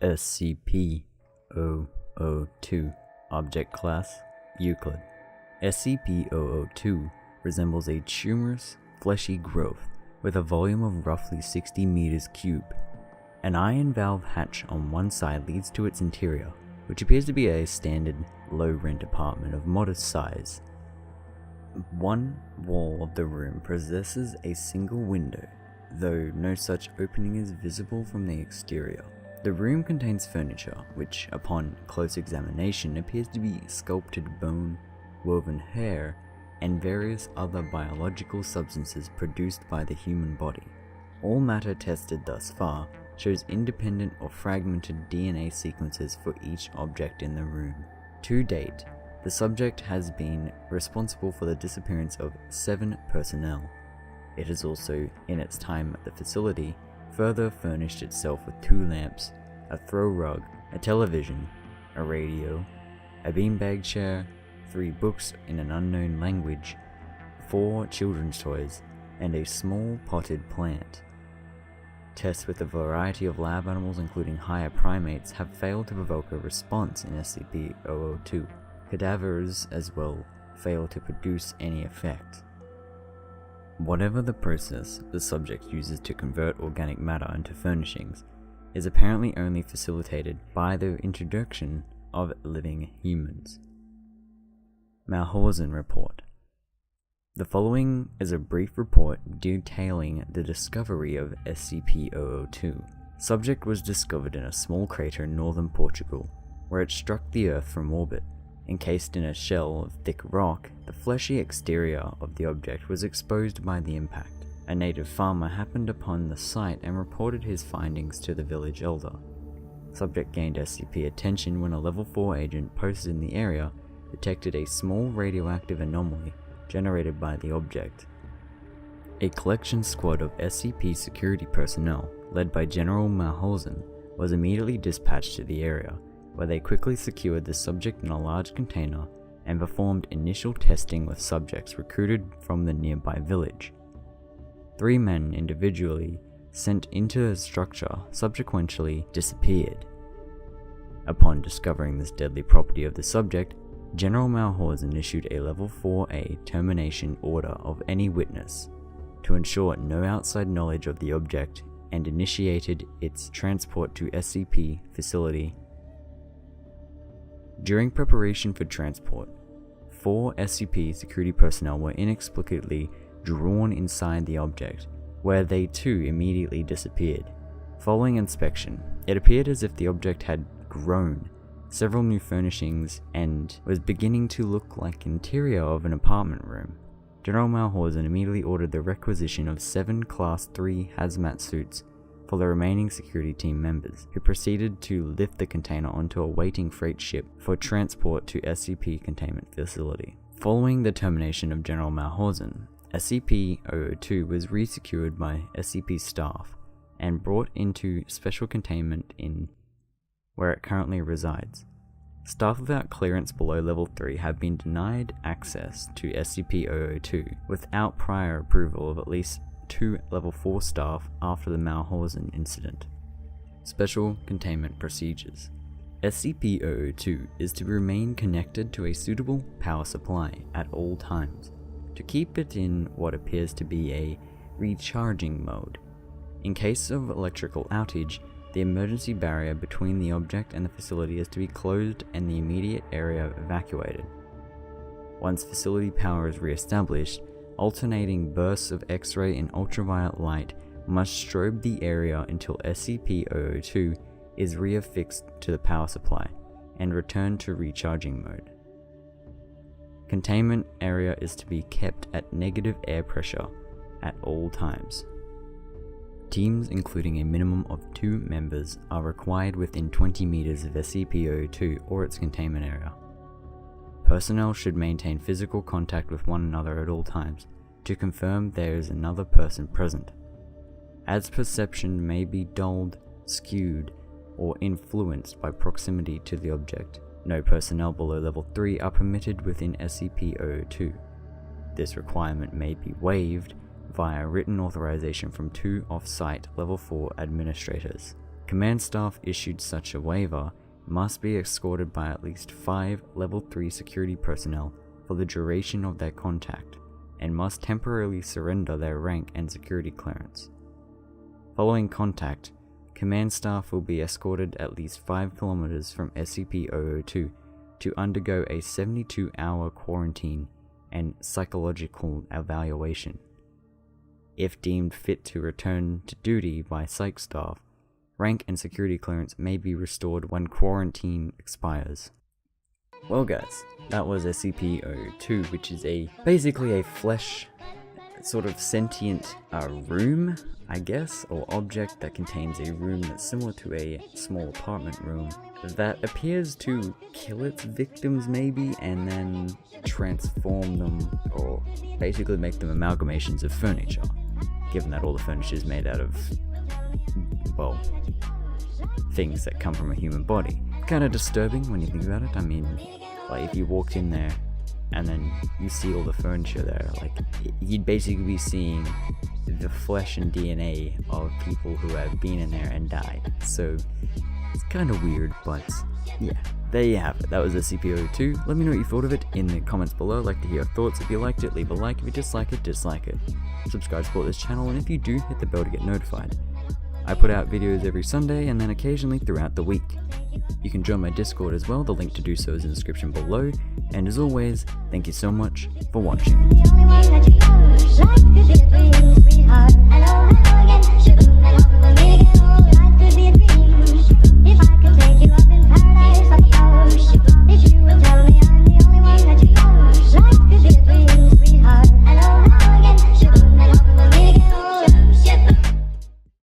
SCP-002 Object Class Euclid. SCP-002 resembles a tumorous, fleshy growth with a volume of roughly 60 meters cubed. An iron valve hatch on one side leads to its interior, which appears to be a standard low-rent apartment of modest size. One wall of the room possesses a single window, though no such opening is visible from the exterior. The room contains furniture, which, upon close examination, appears to be sculpted bone, woven hair, and various other biological substances produced by the human body. All matter tested thus far shows independent or fragmented DNA sequences for each object in the room. To date, the subject has been responsible for the disappearance of 7 personnel. It has also, in its time at the facility, further furnished itself with 2 lamps, a throw rug, a television, a radio, a beanbag chair, 3 books in an unknown language, 4 children's toys, and a small potted plant. Tests with a variety of lab animals including higher primates have failed to provoke a response in SCP-002. Cadavers as well fail to produce any effect. Whatever the process the subject uses to convert organic matter into furnishings is apparently only facilitated by the introduction of living humans. Malhausen Report. The following is a brief report detailing the discovery of SCP-002. Subject was discovered in a small crater in northern Portugal, where it struck the Earth from orbit. Encased in a shell of thick rock, the fleshy exterior of the object was exposed by the impact. A native farmer happened upon the site and reported his findings to the village elder. Subject gained SCP attention when a Level 4 agent posted in the area detected a small radioactive anomaly generated by the object. A collection squad of SCP security personnel, led by General Malhausen, was immediately dispatched to the area, where they quickly secured the subject in a large container and performed initial testing with subjects recruited from the nearby village. 3 men individually sent into the structure subsequently disappeared. Upon discovering this deadly property of the subject, General Malhausen issued a Level 4A termination order of any witness to ensure no outside knowledge of the object and initiated its transport to SCP facility. During preparation for transport, 4 SCP security personnel were inexplicably drawn inside the object, where they too immediately disappeared. Following inspection, it appeared as if the object had grown several new furnishings and was beginning to look like interior of an apartment room. General Malhausen immediately ordered the requisition of 7 Class 3 hazmat suits for the remaining security team members, who proceeded to lift the container onto a waiting freight ship for transport to SCP containment facility. Following the termination of General Malhausen, SCP-002 was resecured by SCP staff and brought into special containment in where it currently resides. Staff without clearance below Level 3 have been denied access to SCP-002 without prior approval of at least 2 Level 4 staff after the Malhausen incident. Special Containment Procedures. SCP-002 is to remain connected to a suitable power supply at all times, to keep it in what appears to be a recharging mode. In case of electrical outage, the emergency barrier between the object and the facility is to be closed and the immediate area evacuated. Once facility power is re-established, alternating bursts of X-ray and ultraviolet light must strobe the area until SCP-002 is reaffixed to the power supply and returned to recharging mode. Containment area is to be kept at negative air pressure at all times. Teams including a minimum of 2 members are required within 20 meters of SCP-002 or its containment area. Personnel should maintain physical contact with one another at all times to confirm there is another person present, as perception may be dulled, skewed, or influenced by proximity to the object. No personnel below Level 3 are permitted within SCP-002. This requirement may be waived via written authorization from 2 off-site Level 4 administrators. Command staff issued such a waiver must be escorted by at least 5 Level 3 security personnel for the duration of their contact, and must temporarily surrender their rank and security clearance. Following contact, command staff will be escorted at least 5 kilometers from SCP-002 to undergo a 72-hour quarantine and psychological evaluation. If deemed fit to return to duty by psych staff, rank and security clearance may be restored when quarantine expires. Well guys, that was SCP-002, which is basically a flesh, sort of sentient room, I guess, or object that contains a room that's similar to a small apartment room that appears to kill its victims maybe, and then transform them, or basically make them amalgamations of furniture, given that all the furniture is made out of, well, things that come from a human body. Kind of disturbing when you think about it. I mean, like if you walked in there and then you see all the furniture there, like you'd basically be seeing the flesh and DNA of people who have been in there and died. So it's kind of weird, but yeah, there you have it. That was SCP-002. Let me know what you thought of it in the comments below. I'd like to hear your thoughts. If you liked it, leave a like. If you dislike it, dislike it. Subscribe to support this channel, and if you do, hit the bell to get notified. I put out videos every Sunday and then occasionally throughout the week. You can join my Discord as well, the link to do so is in the description below, and as always, thank you so much for watching.